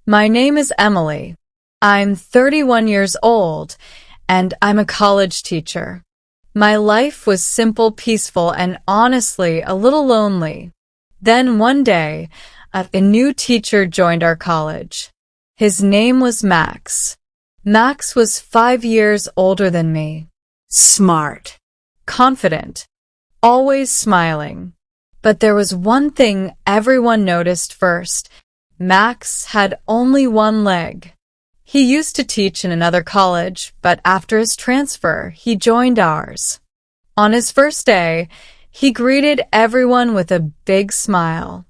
My name is Emily. I'm 31 years old, and I'm a college teacher. My life was simple, peaceful, and honestly a little lonely. Then one day, a new teacher joined our college. His name was Max. Max was 5 years older than me. Smart, confident, always smiling. But there was one thing everyone noticed first. Max had only one leg. He used to teach in another college, but after his transfer, he joined ours. On his first day, he greeted everyone with a big smile.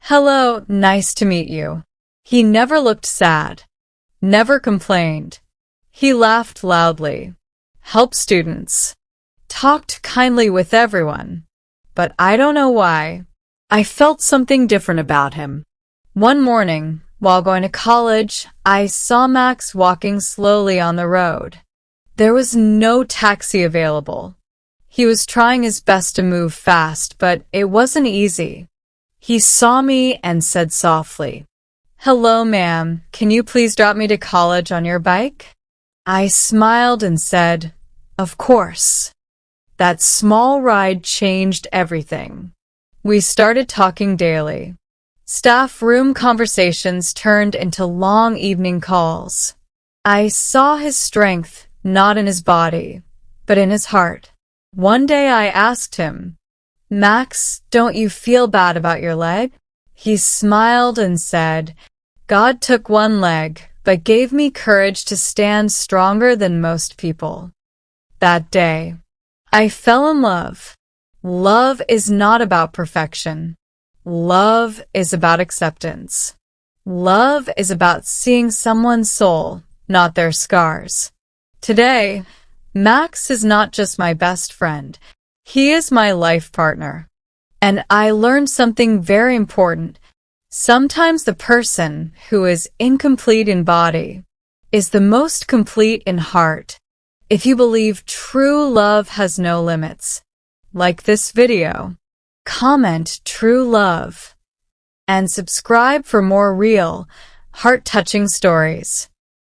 "Hello, nice to meet you." He never looked sad, never complained. He laughed loudly, helped students, talked kindly with everyone. But I don't know why. I felt something different about him. One morning, while going to college, I saw Max walking slowly on the road. There was no taxi available. He was trying his best to move fast, but it wasn't easy. He saw me and said softly, "Hello, ma'am. Can you please drop me to college on your bike?" I smiled and said, "Of course." That small ride changed everything. We started talking daily. Staff room conversations turned into long evening calls. I saw his strength, not in his body, but in his heart. One day I asked him, "Max, don't you feel bad about your leg?" He smiled and said, "God took one leg, but gave me courage to stand stronger than most people." That day, I fell in love. Love is not about perfection. Love is about acceptance. Love is about seeing someone's soul, not their scars. Today, Max is not just my best friend. He is my life partner. And I learned something very important. Sometimes the person who is incomplete in body is the most complete in heart. If you believe true love has no limits, like this video, comment "True Love" and subscribe for more real, heart-touching stories.